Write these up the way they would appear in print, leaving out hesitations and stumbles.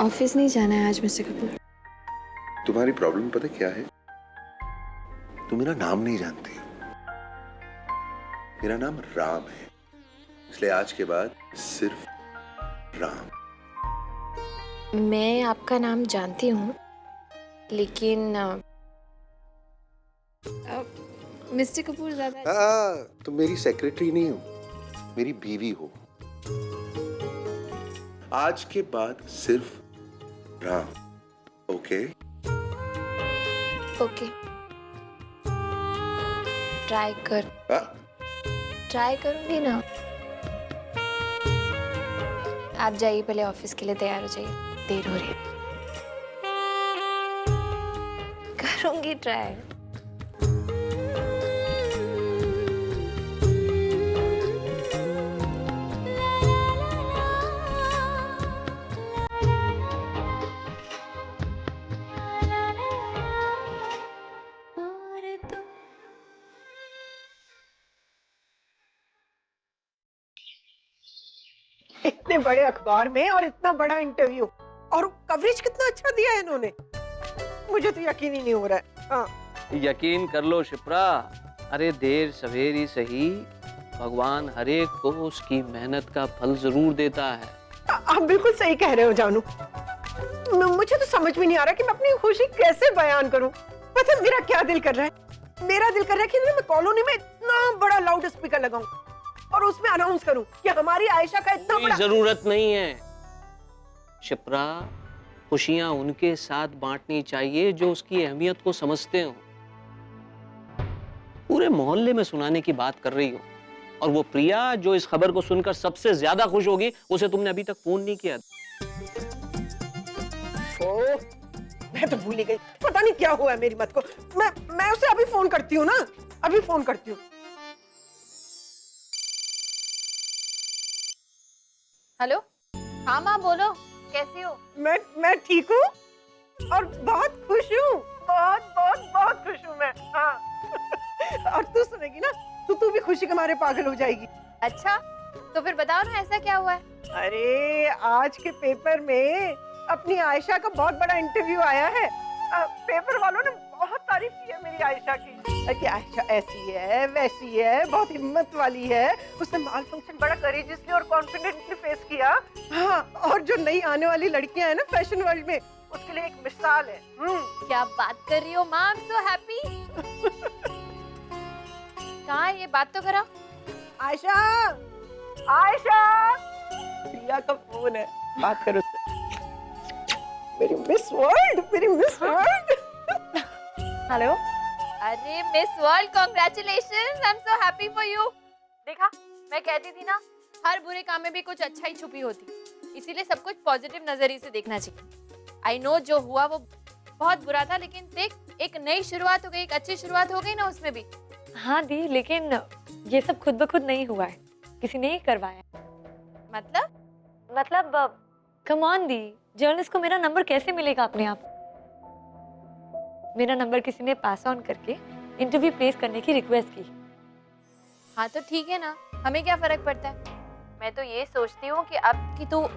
Office नहीं जाना है आज मिस्टर कपूर। तुम्हारी प्रॉब्लम पता क्या है? तुम मेरा नाम नहीं जानती। मेरा नाम राम है, इसलिए आज के बाद सिर्फ राम। मैं आपका नाम जानती हूँ, लेकिन मिस्टर कपूर ज्यादा तुम मेरी सेक्रेटरी नहीं हो, मेरी बीवी हो। आज के बाद सिर्फ राम। ओके? ओके, ट्राई करूंगी ना। आप जाइए, पहले ऑफिस के लिए तैयार हो जाइए, देर हो रही है। करूंगी ट्राई। इतने बड़े अखबार में और इतना बड़ा इंटरव्यू, और कवरेज कितना अच्छा दिया है इन्होंने। मुझे तो यकीन ही नहीं हो रहा है। हाँ। यकीन कर लो शिप्रा, अरे देर सवेरी सही, भगवान हर एक को उसकी मेहनत का फल जरूर देता है। आप बिल्कुल सही कह रहे हो जानू। मुझे तो समझ में नहीं आ रहा कि मैं अपनी खुशी कैसे बयान करूं। पता है मेरा क्या दिल कर रहा है? मेरा दिल कर रहा है कि मैं कॉलोनी में इतना बड़ा लाउड स्पीकर लगाऊं और उसमें अनाउंस करूं कि हमारी आयशा का इतना बड़ा। जरूरत नहीं है शिप्रा, खुशियां उनके साथ बांटनी चाहिए जो उसकी अहमियत को समझते हो। पूरे मोहल्ले में सुनाने की बात कर रही हो, और वो प्रिया जो इस खबर को सुनकर सबसे ज्यादा खुश होगी, उसे तुमने अभी तक फोन नहीं किया। मैं तो भूल ही गई, पता नहीं क्या हुआ है मेरी मत को। मैं उसे अभी फोन करती हूँ ना, अभी फोन करती हूँ। हेलो, हाँ माँ बोलो, कैसी हो? मैं ठीक हूँ और बहुत खुश हूँ, बहुत बहुत बहुत खुश हूँ मैं। हाँ। और तू सुनेगी ना, तू भी खुशी के मारे पागल हो जाएगी। अच्छा, तो फिर बताओ ना ऐसा क्या हुआ है? अरे आज के पेपर में अपनी आयशा का बहुत बड़ा इंटरव्यू आया है। पेपर वालों ने बहुत तारीफ की है मेरी आयशा की, कि आयशा ऐसी है वैसी है, बहुत हिम्मत वाली है, उसने माल फंक्शन बड़ा करेजियसली और कॉन्फिडेंटली फेस किया। हाँ, और जो नई आने वाली लड़कियां हैं ना फैशन वर्ल्ड में, उसके लिए एक मिसाल है। क्या बात कर रही हो माँ, आई एम सो हैप्पी। कहाँ है ये, बात तो करा। आयशा, आयशा, प्रिया का फोन है, बात करो उससे। मेरी मिस वर्ल्ड, मेरी मिस वर्ल्ड। हेलो। अरे miss world, congratulations, I am so happy for you. देखा, मैं कहती थी ना, हर बुरे काम में भी कुछ अच्छा ही छुपी होती, इसीलिए सब कुछ पॉजिटिव नजरिए से देखना चाहिए। आई नो जो हुआ वो बहुत बुरा था, लेकिन देख एक नई शुरुआत हो गई, एक अच्छी शुरुआत हो गई ना उसमें भी। हाँ दी, लेकिन ये सब खुद ब खुद नहीं हुआ है, किसी ने ही करवाया। मतलब कम ऑन दी, जर्नलिस्ट को मेरा नंबर कैसे मिलेगा अपने आप? मेरा नंबर किसी ने पास ऑन करके इंटरव्यू प्लेस करने की रिक्वेस्ट की। हाँ तो ठीक है ना, हमें क्या फर्क पड़ता है। मैं तो ये सोचती हूँ कि अब कि तू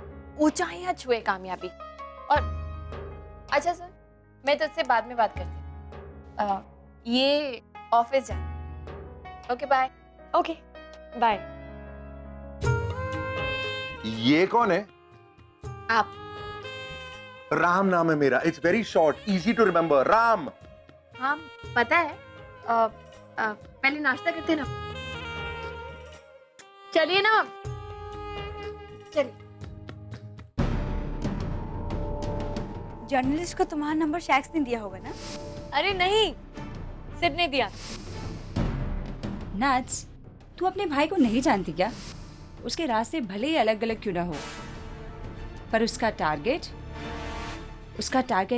ऊंचाइयां छुए कामयाबी। और अच्छा सुन, मैं तुझसे बाद में बात करती हूँ, ये ऑफिस जा। Okay bye. Okay bye. ये कौन है? आप। राम नाम है मेरा, it's very short, easy to remember, Ram. हाँ पता है, पहले नाश्ता करते ना। चलिए ना, चलिए। जर्नलिस्ट को तुम्हारा नंबर शैक्स ने दिया होगा ना? अरे नहीं, सिर्फ ने दिया। नट्स, तू अपने भाई को नहीं जानती क्या? उसके रास्ते भले ही अलग अलग क्यों ना हो, पर उसका टारगेट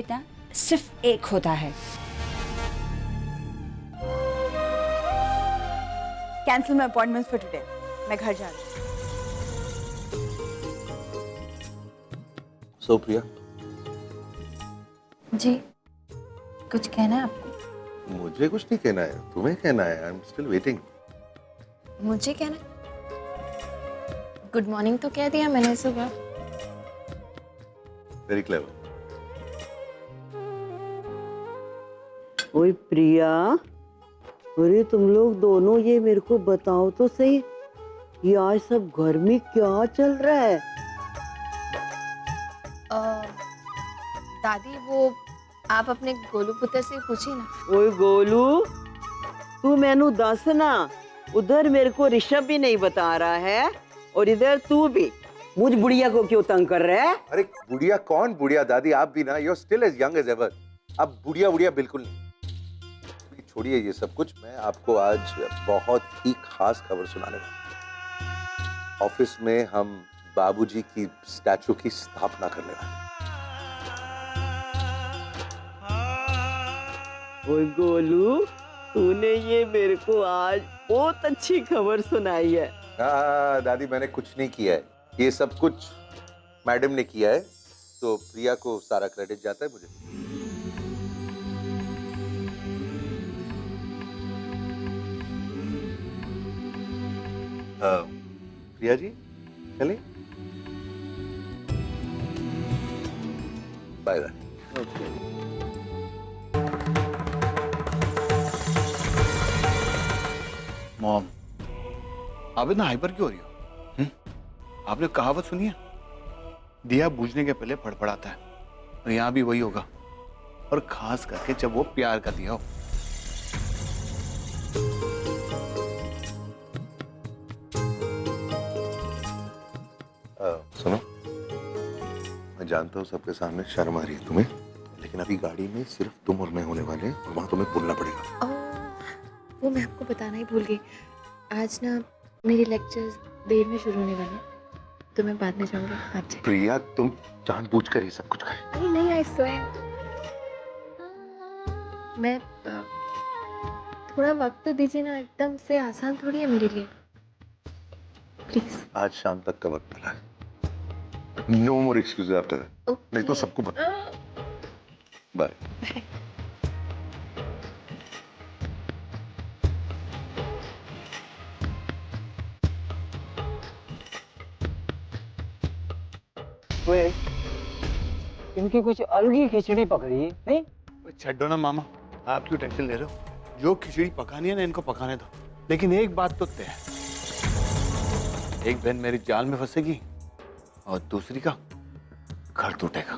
ना सिर्फ एक होता है। Cancel my appointments for today, मैं घर जा रही हूँ। सो प्रिया, जी कुछ कहना है आपको? मुझे कुछ नहीं कहना है, तुम्हें कहना है। I am still waiting. मुझे कहना है? गुड मॉर्निंग तो कह दिया मैंने सुबह। Very clever. ओए प्रिया, अरे तुम लोग दोनों ये मेरे को बताओ तो सही, ये आज सब घर में क्या चल रहा है? दादी वो आप अपने गोलू पुत्र से पूछिए ना। ओए गोलू, तू मैनू दस ना, उधर मेरे को ऋषभ भी नहीं बता रहा है और इधर तू भी मुझ बुढ़िया को क्यों तंग कर रहा है? अरे बुढ़िया कौन बुढ़िया दादी, आप भी ना, you are still as young as ever. अब बुढ़िया बुढ़िया बिल्कुल नहीं। छोड़िए ये सब कुछ, मैं आपको आज बहुत ही खास खबर सुनाने वाला हूं। ऑफिस में हम बाबूजी की स्टैचू की स्थापना करने वाले हैं। ओए गोलू, तूने ये मेरे को आज बहुत अच्छी खबर सुनाई है। दादी मैंने कुछ नहीं किया है, ये सब कुछ मैडम ने किया है, तो प्रिया को सारा क्रेडिट जाता है मुझे। प्रिया जी चले, बाय बाय। मॉम, आप इतना हाइपर क्यों हो रही हो? आपने कहावत सुनी है, दिया बुझने के पहले फड़फड़ाता है, और यहाँ भी वही होगा, और खास करके जब वो प्यार का दिया हो। सुनो, मैं जानता हूँ सबके सामने शर्म आ रही है तुम्हें, लेकिन अभी गाड़ी में सिर्फ तुम और मैं होने वाले हैं और वहां तुम्हें बोलना पड़ेगा। वो मैं आपको बताना ही भूल गई, आज ना मेरी लेक्चर्स देर में शुरू होने वाले हैं, तो मैं बाद में जाऊंगी आपसे। प्रिया तुम जानबूझकर ये सब कुछ कर। अरे नहीं, आई स्वयं मैं थोड़ा वक्त तो दीजिए ना, एकदम से आसान थोड़ी है मेरे लिए, प्लीज। आज शाम तक का वक्त मिला है, no more excuse after that, नहीं तो सबको बता। बाय। इनकी कुछ अलग ही खिचड़ी पकड़ी नहीं? छड्डो ना मामा, आप क्यों टेंशन ले रहे हो? जो खिचड़ी पकानी है ना, इनको पकाने दो। लेकिन एक बात तो तय है, एक बहन मेरी जाल में फंसेगी और दूसरी का घर टूटेगा।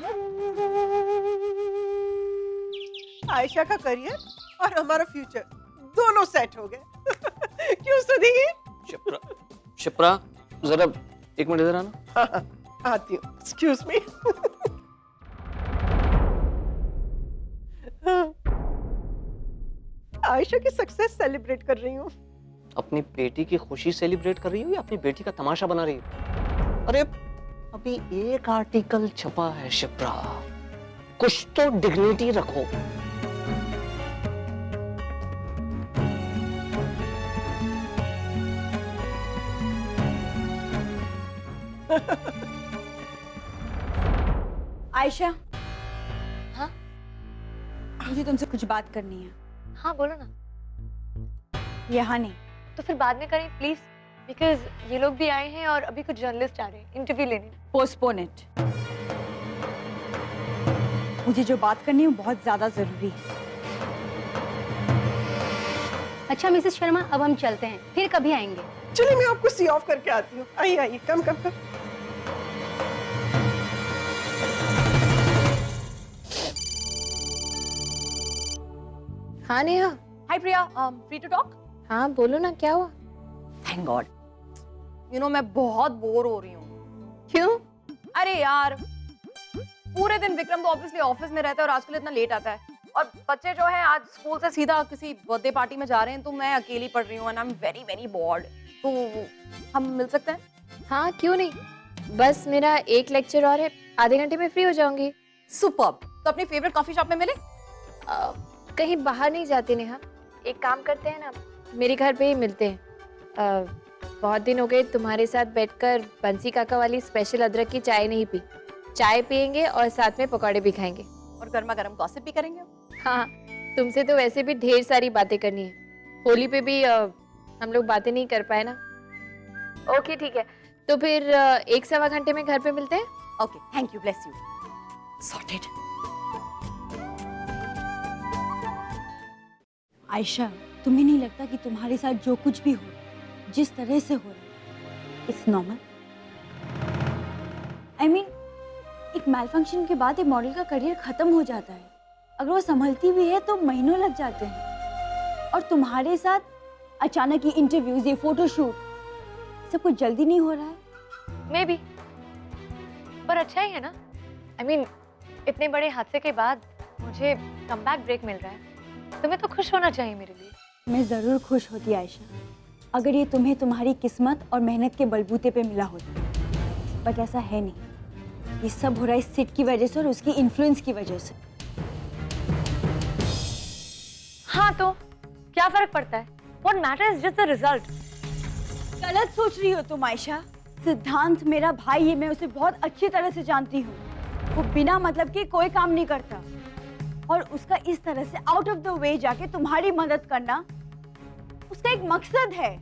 आयशा का करियर और हमारा फ्यूचर दोनों सेट हो गए। क्यों सुधी? शिप्रा, शिप्रा जरा एक मिनट इधर आना। आती हूँ, एक्सक्यूज मी। आयशा की सक्सेस सेलिब्रेट कर रही हूँ। अपनी बेटी की खुशी सेलिब्रेट कर रही हो या अपनी बेटी का तमाशा बना रही हो? अरे अभी एक आर्टिकल छपा है शिप्रा, कुछ तो डिग्निटी रखो। आयशा, हाँ मुझे तुमसे कुछ बात करनी है। हाँ बोलो ना। यहाँ नहीं तो फिर बाद में करें प्लीज, बिकॉज ये लोग भी आए हैं और अभी कुछ जर्नलिस्ट आ रहे हैं इंटरव्यू लेने। Postpone it. मुझे जो बात करनी है वो बहुत ज्यादा जरूरी है। अच्छा मिसेस शर्मा, अब हम चलते हैं, फिर कभी आएंगे। चलिए मैं आपको सी ऑफ करके आती हूँ। आइए आइए, कम कम कम। हाँ नेहा। हाय प्रिया, फ्री टू टॉक? हाँ बोलो ना, क्या हुआ? Thank God. यू नो मैं बहुत बोर हो रही हूँ। क्यों? अरे यार, पूरे दिन विक्रम तो ऑब्वियसली ऑफिस में रहता है और आजकल इतना लेट आता है, और बच्चे जो हैं आज स्कूल से सीधा किसी बर्थडे पार्टी में जा रहे हैं, तो मैं अकेली पढ़ रही हूँ and I am very very bored. तो हम मिल सकते हैं? हाँ क्यों नहीं, बस मेरा एक लेक्चर और है, आधे घंटे में फ्री हो जाऊंगी। सुपर्ब। तो अपनी फेवरेट कॉफी शॉप में मिले? कहीं बाहर नहीं जाते नेहा, एक काम करते हैं ना, मेरे घर पे ही मिलते हैं। बहुत दिन हो गए तुम्हारे साथ बैठकर बंसी काका वाली स्पेशल अदरक की चाय नहीं पी। चाय पियेंगे और साथ में पकौड़े भी खाएंगे और गर्मा गर्म गॉसिप भी करेंगे। हाँ, तुमसे तो वैसे भी ढेर सारी बातें करनी है, होली पे भी हम लोग बातें नहीं कर पाए ना। ओके ठीक है, तो फिर 1-1.25 घंटे में घर पे मिलते हैं। Okay, thank you, bless you. Sorted. Ayesha, तुम्हें नहीं लगता कि तुम्हारे साथ जो कुछ भी हो, जिस तरह से हो रहा, इट्स नॉर्मल? आई मीन, एक मैल फंक्शन के बाद एक मॉडल का करियर खत्म हो जाता है। अगर वो संभलती भी है तो महीनों लग जाते हैं। और तुम्हारे साथ अचानक ये इंटरव्यूज, ये फोटोशूट, सब कुछ जल्दी नहीं हो रहा है? मे बी, पर अच्छा ही है ना। आई मीन, इतने बड़े हादसे के बाद मुझे कमबैक ब्रेक मिल रहा है। तुम्हें तो खुश होना चाहिए मेरे लिए। मैं ज़रूर खुश होती आयशा, अगर ये तुम्हें तुम्हारी किस्मत और मेहनत के बलबूते पे मिला होता। बट ऐसा है नहीं। ये सब हो रहा है इस सिट की वजह से और उसकी इन्फ्लुएंस की वजह से। हाँ तो क्या फर्क पड़ता है? What matters is just the result. गलत सोच रही हो तुम आयशा। सिद्धांत मेरा भाई है, मैं उसे बहुत अच्छी तरह से जानती हूँ। वो बिना मतलब के कोई काम नहीं करता और उसका इस तरह से आउट ऑफ द वे जाके तुम्हारी मदद करना उसका एक मकसद है।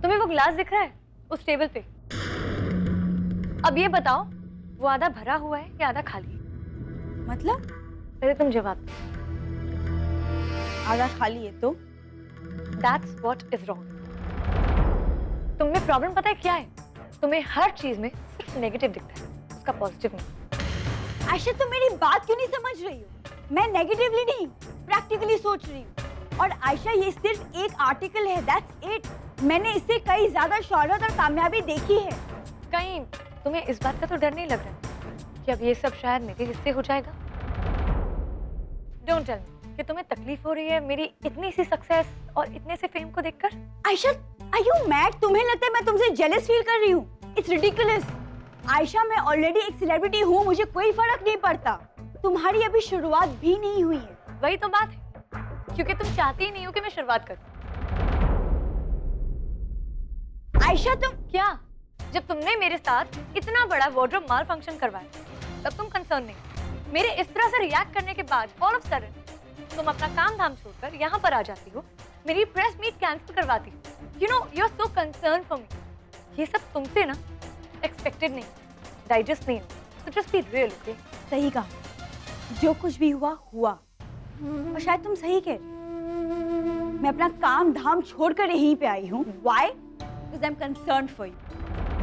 तुम्हें वो ग्लास दिख रहा है उस टेबल पे? अब ये बताओ, वो आधा भरा हुआ है या आधा खाली? मतलब? पहले तुम जवाब दो। आधा खाली है तो? That's what is wrong. तुम्हें प्रॉब्लम पता है क्या है? तुम्हें हर चीज में सिर्फ नेगेटिव दिखता है, उसका पॉजिटिव नहीं। आयशा, तुम मेरी बात क्यों नहीं समझ रही हो? मैं नेगेटिवली नहीं, प्रैक्टिकली सोच रही हूँ। और आयशा, ये सिर्फ एक आर्टिकल है, दैट्स इट। मैंने इससे कई ज्यादा शोहरत और कामयाबी देखी है। कहीं तुम्हें इस बात का तो डर नहीं लग रहा कि अब ये सब शायद मेरे हिस्से हो जाएगा? डोंट टेल मी कि तुम्हें तकलीफ हो रही है मेरी इतनी सी सक्सेस और इतने से फेम को देखकर। Ayesha, are you mad? तुम्हें लगता है मैं तुमसे जेलस फील कर रही हूँ? It's ridiculous. आयशा, मैं ऑलरेडी एक सेलिब्रिटी हूँ, मुझे कोई फर्क नहीं पड़ता। तुम्हारी अभी शुरुआत भी नहीं हुई है। वही तो बात है, क्योंकि तुम चाहती ही नहीं हो कि मैं शुरुआत करूं। आयशा, तुम क्या? जब तुमने मेरे साथ इतना बड़ा वार्डरोब माल फंक्शन करवाया, तब तुम कंसर्न नहीं। मेरे इस तरह से रिएक्ट करने के बाद ऑल ऑफ सडन तुम अपना काम धाम छोड़कर यहाँ पर आ जाती हो, मेरी प्रेस मीट कैंसिल करवाती हो। You know, you are so concern for me. ये सब तुमसे ना एक्सपेक्टेड नहीं, डाइजेस्ट नहीं हो। तो जस्ट बी रियल, ओके? सही कहा, जो कुछ भी हुआ हुआ। और शायद तुम सही कह रही। मैं अपना काम धाम छोड़कर यहीं पे आई हूँ। Why? Because I'm concerned for you.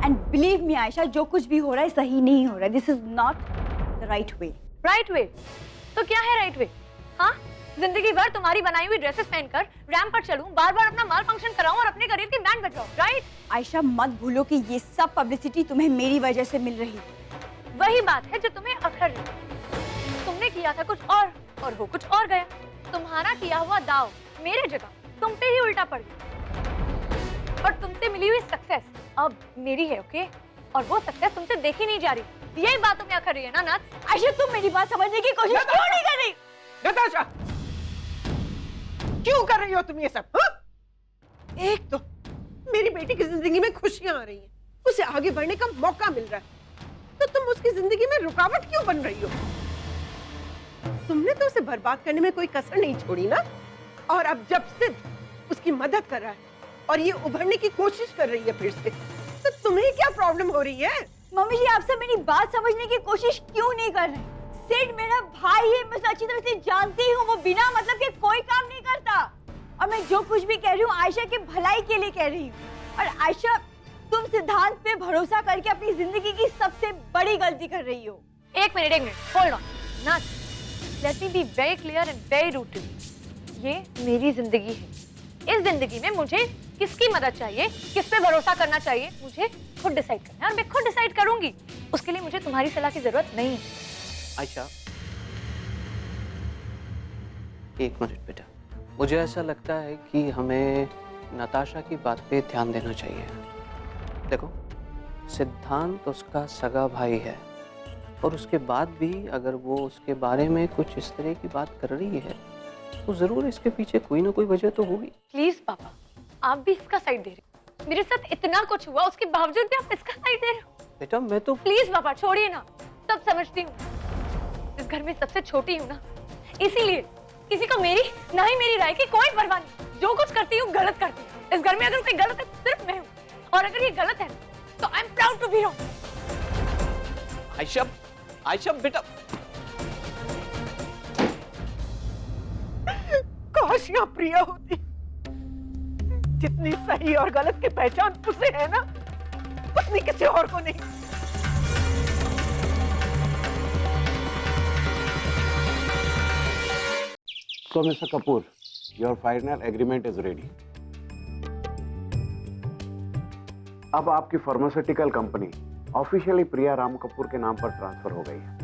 And believe me, Ayesha, जो कुछ भी हो रहा है सही नहीं हो रहा है। This is not the right way. Right way? तो क्या है राइट वे? हाँ, जिंदगी भर तुम्हारी बनाई हुई ड्रेसेस पहनकर रैंप पर चलूं, बार बार अपना माल फंक्शन कराऊं और अपने करियर की बैंड बजाऊं, राइट? आयशा, मत भूलो कि ये सब पब्लिसिटी तुम्हें मेरी वजह से मिल रही है। वही बात है जो तुम्हें अखर रही है। तुमने किया था कुछ और हो कुछ और गया। तुम्हारा किया हुआ दाव मेरे जगह तुम पे ही उल्टा पड़ गया। और तुमसे मिली हुई सक्सेस अब मेरी है, ओके? और वो सक्सेस तुमसे देखी नहीं जा रही। यही बात तुम्हें अखर रही है ना नाथ? आयशा, तुम मेरी बात समझने की कोशिश क्यों नहीं कर रही? नताशा, क्यों कर रही हो तुम ये सब? हाँ? एक तो मेरी बेटी की जिंदगी में खुशियां आ रही हैं, उसे आगे बढ़ने का मौका मिल रहा है, तो तुम उसकी जिंदगी में रुकावट क्यों बन रही हो? तुमने तो उसे बर्बाद करने में कोई कसर नहीं छोड़ी ना। और अब जब सिद्ध उसकी मदद कर रहा है और ये उभरने की कोशिश कर रही है फिर से, तो तुम्हें क्या प्रॉब्लम हो रही है? मम्मी जी, आप सब मेरी बात समझने की कोशिश क्यों नहीं कर रहे? सिड मेरा भाई है, मैं उसे अच्छी तरह से जानती हूँ। वो बिना मतलब के कोई काम नहीं करता। और मैं जो कुछ भी कह रही हूँ आयशा के भलाई के लिए कह रही हूँ। और आयशा, तुम सिद्धांत पे भरोसा करके अपनी जिंदगी की सबसे बड़ी गलती कर रही हो। एक minute, hold on Nath, let me be very clear and very rude to you. ये मेरी जिंदगी है। इस जिंदगी में मुझे किसकी मदद चाहिए, किस पे भरोसा करना चाहिए, मुझे खुद डिसाइड करना है और मैं खुद डिसाइड करूंगी। उसके लिए मुझे तुम्हारी सलाह की जरूरत नहीं है। आयशा, एक मिनट बेटा। मुझे ऐसा लगता है कि हमें नताशा की बात पे ध्यान देना चाहिए। देखो, सिद्धांत उसका सगा भाई है और उसके बाद भी अगर वो उसके बारे में कुछ इस तरह की बात कर रही है तो जरूर इसके पीछे कोई ना कोई वजह तो होगी। प्लीज पापा, आप भी इसका साइड दे रहे हो। मेरे साथ इतना कुछ हुआ, उसके बावजूद भी आप इसका साइड दे रहे हो। बेटा मैं तो प्लीज पापा छोड़िए ना, सब समझती हूँ। इस घर में सबसे छोटी हूँ ना, इसीलिए किसी को मेरी ना ही मेरी राय की कोई परवाह नहीं। जो कुछ करती हूँ गलत करती हूँ। इस घर में अगर कोई गलत है सिर्फ मैं हूँ, और अगर ये गलत है तो I am proud to be wrong. Ayesha, Ayesha बेटा, काश यहाँ प्रिया होती। जितनी सही और गलत की पहचान उसे है ना, उतनी किसी और को नहीं। So, Mr. Kapoor, your final agreement is ready. अब आपकी फार्मास्यूटिकल कंपनी ऑफिशियली प्रिया राम कपूर के नाम पर ट्रांसफर हो गई है।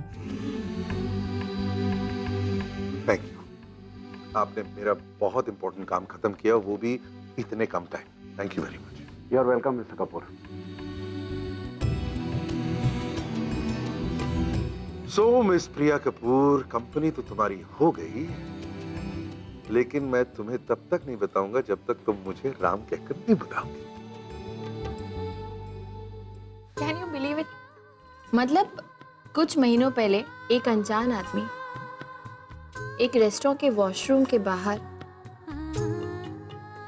थैंक यू, आपने मेरा बहुत इंपॉर्टेंट काम खत्म किया, वो भी इतने कम time. Thank you very much. You are welcome mister Kapoor. So miss Priya Kapoor, company तो तुम्हारी हो गई, लेकिन मैं तुम्हें तब तक नहीं बताऊंगा जब तक तुम मुझे राम कहकर नहीं बताओगे। Can you believe it? मतलब कुछ महीनों पहले एक अनजान आदमी एक रेस्टोरेंट के वॉशरूम के बाहर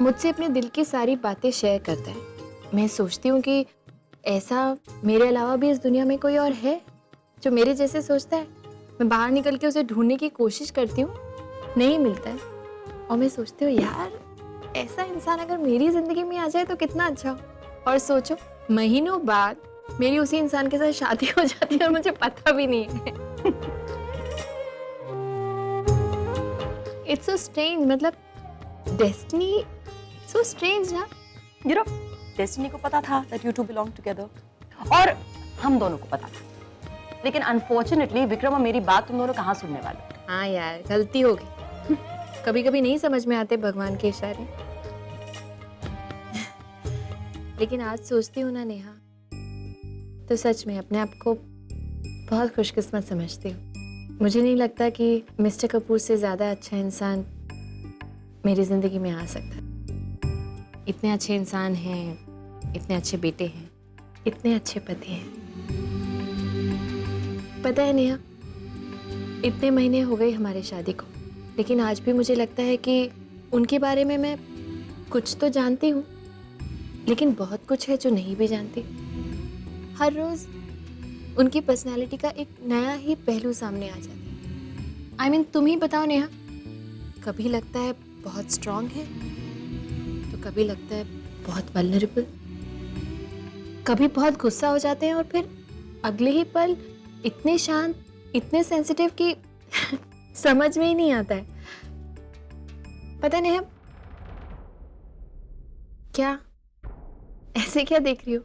मुझसे अपने दिल की सारी बातें शेयर करता है। मैं सोचती हूँ कि ऐसा मेरे अलावा भी इस दुनिया में कोई और है जो मेरे जैसे सोचता है। मैं बाहर निकल के उसे ढूंढने की कोशिश करती हूँ, नहीं मिलता है। और मैं सोचती हूँ यार, ऐसा इंसान अगर मेरी जिंदगी में आ जाए तो कितना अच्छा हो। और सोचो, महीनों बाद मेरी उसी इंसान के साथ शादी हो जाती है और मुझे पता भी नहीं है। इट्स सो स्ट्रेंज, मतलब डेस्टिनी सो स्ट्रेंज ना। यू नो, डेस्टिनी को पता था that you two belong together, और हम दोनों को पता था। लेकिन अनफॉर्चुनेटली विक्रम और मेरी बात तुम दोनों कहाँ सुनने वाले। हाँ यार, गलती हो गई। कभी कभी नहीं समझ में आते भगवान के इशारे। लेकिन आज सोचती हूँ ना नेहा, तो सच में अपने आप को बहुत खुशकिस्मत समझती हूँ। मुझे नहीं लगता कि मिस्टर कपूर से ज्यादा अच्छा इंसान मेरी जिंदगी में आ सकता। इतने अच्छे इंसान हैं, इतने अच्छे बेटे हैं, इतने अच्छे पति हैं। पता है नेहा, इतने महीने हो गए हमारी शादी को, लेकिन आज भी मुझे लगता है कि उनके बारे में मैं कुछ तो जानती हूँ, लेकिन बहुत कुछ है जो नहीं भी जानती। हर रोज उनकी पर्सनालिटी का एक नया ही पहलू सामने आ जाता है। I mean, तुम ही बताओ नेहा, कभी लगता है बहुत स्ट्रांग है, तो कभी लगता है बहुत वल्नरेबल, कभी बहुत गुस्सा हो जाते हैं और फिर अगले ही पल इतने शांत, इतने सेंसिटिव कि समझ में ही नहीं आता है। पता नहीं, क्या ऐसे क्या देख रही हो?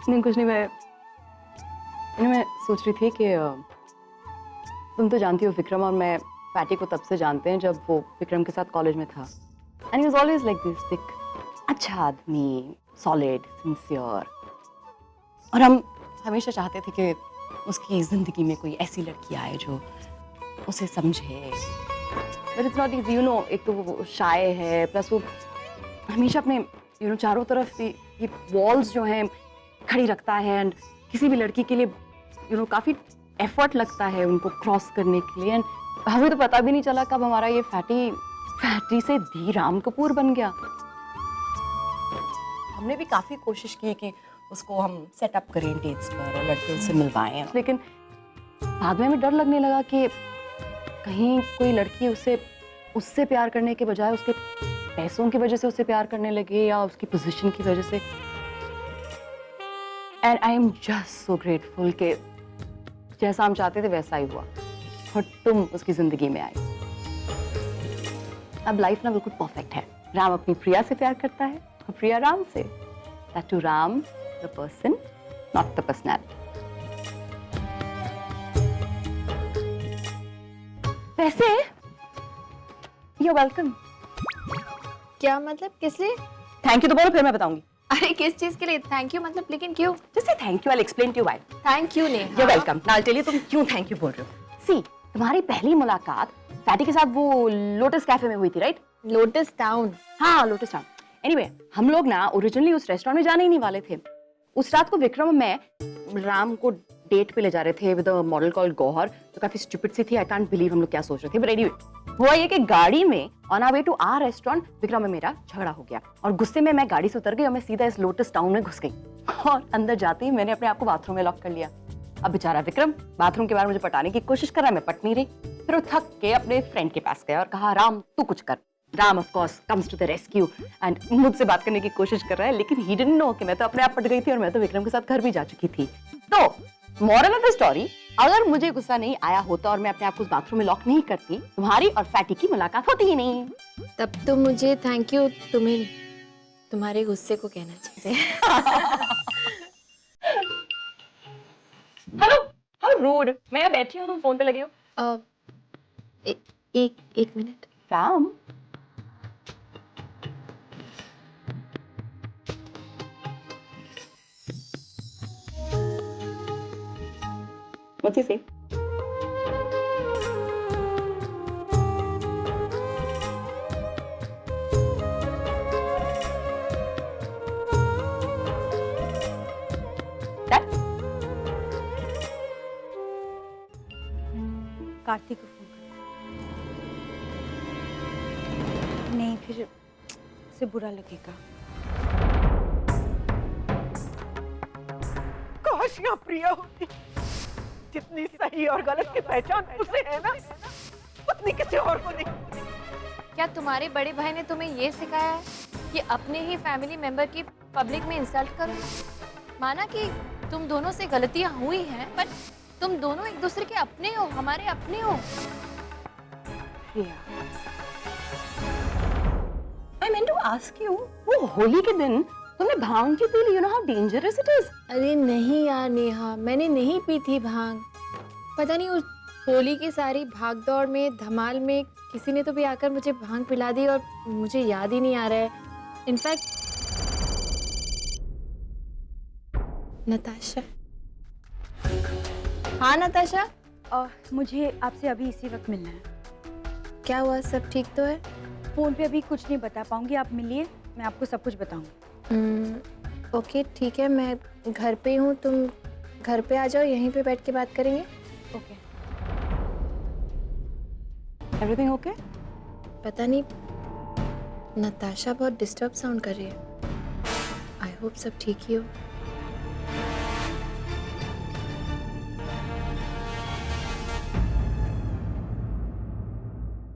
नहीं, कुछ नहीं। मैं सोच रही थी कि तुम तो जानती हो विक्रम और मैं पैटी को तब से जानते हैं जब वो विक्रम के साथ कॉलेज में था। And he was always like this thick, अच्छा आदमी, सॉलिड, सिंसियर। और हम हमेशा चाहते थे कि उसकी जिंदगी में कोई ऐसी लड़की आए जो उसे समझे। But it's not easy, you know. एक तो वो शाय है, प्लस वो हमेशा अपने चारों तरफ ये वॉल्स जो हैं खड़ी रखता है। एंड किसी भी लड़की के लिए काफी एफर्ट लगता है उनको क्रॉस करने के लिए। एंड हमें तो पता भी नहीं चला कब हमारा ये फैटी से धी राम कपूर बन गया। हमने भी काफी कोशिश की कि उसको हम सेटअप करें डेट्स पर और लड़कियों से मिलवाएं, लेकिन बाद में हमें डर लगने लगा कि कहीं कोई लड़की उससे प्यार करने के बजाय उसके पैसों की वजह से उससे प्यार करने लगे या उसकी पोजीशन की वजह से। And I am just so grateful कि जैसा हम चाहते थे वैसा ही हुआ और तुम उसकी जिंदगी में आए। अब लाइफ ना बिल्कुल परफेक्ट है। राम अपनी प्रिया से प्यार करता है और प्रिया राम से। That to Ram, the person, not the personality. वैसे you're welcome. क्या मतलब, किस लिए? थैंक यू तो बोलो, फिर मैं बताऊंगी। अरे किस चीज के लिए थैंक यू मतलब, लेकिन क्यों? Just say thank you, I'll explain to you why. Thank you Neha. You're welcome. Now I'll tell you तुम क्यों थैंक यू बोल रहे हो। See, तुम्हारी पहली मुलाकात पैटी के साथ वो लोटस कैफे में हुई थी, राइट? Lotus town. हाँ, लोटस टाउन। एनीवे, हम लोग ना ओरिजिनली उस रेस्टोरेंट में जाने ही नहीं वाले थे। उस रात को विक्रम और मैं राम को डेट पे ले जा रहे थे with a model called Gauhar, जो काफी स्टूपिड सी थी। आई कांट बिलीव हम लोग क्या सोच रहे थे। बट एनीवे, हुआ ये कि गाड़ी में on our way to our restaurant Vikram में मेरा झगड़ा हो गया और गुस्से में मैं गाड़ी से उतर गई और मैं सीधा इस लोटस टाउन में घुस गई। और अंदर जाते ही मैंने अपने आप को बाथरूम में लॉक कर लिया अब बेचारा विक्रम बाथरूम के बाहर मुझे पटाने की कोशिश कर रहा है, मैं पट नहीं रही। फिर वो थक के अपने फ्रेंड के पास गया और कहा राम तू कुछ कर। Ram of course comes to the rescue and मुझसे बात करने की कोशिश कर रहा है, लेकिन ही डिडंट नो कि मैं तो अपने आप पट गई थी और मैं तो विक्रम के साथ घर भी जा चुकी थी। तो मॉरल ऑफ द स्टोरी, अगर मुझे गुस्सा नहीं आया होता और मैं अपने आप को उस बाथरूम में लॉक नहीं करती, तुम्हारी और फैटी की मुलाकात होती ही नहीं। तब तो मुझे थैंक यू तुम्हें नहीं, तुम्हारे गुस्से को कहना चाहिए। Hello, how rude. मैं यहाँ बैठी हूँ, तुम फोन पे लगे हो। एक minute. Ram, What's he say? That? Kartik को फोन कर। नहीं, फिर उसे बुरा लगेगा। काश यहाँ प्रिया होती, जितनी सही और गलत की पहचान उसे है ना, उतनी किसी और को नहीं। क्या तुम्हारे बड़े भाई ने तुम्हें ये सिखाया है कि अपने ही फैमिली मेंबर की पब्लिक में इंसल्ट करो? माना कि तुम दोनों से गलतियां हुई हैं, बट तुम दोनों एक दूसरे के अपने हो, हमारे अपने हो। प्रिया, I meant to ask you, वो होली के दिन तुमने भांग क्यों पी ली? You know how dangerous it is. अरे नहीं यार नेहा, मैंने नहीं पी थी भांग। पता नहीं उस होली की सारी भाग दौड़ में, धमाल में किसी ने तो भी आकर मुझे भांग पिला दी और मुझे याद ही नहीं आ रहा है। इनफैक्ट नताशा। हाँ नताशा, मुझे आपसे अभी इसी वक्त मिलना है। क्या हुआ, सब ठीक तो है? फोन पे अभी कुछ नहीं बता पाऊंगी, आप मिलिए, मैं आपको सब कुछ बताऊंगी। ओके ठीक है, मैं घर पे हूँ, तुम घर पे आ जाओ, यहीं पे बैठ के बात करेंगे। ओके। Everything okay? पता नहीं, नताशा बहुत डिस्टर्ब साउंड कर रही है। आई होप सब ठीक ही हो।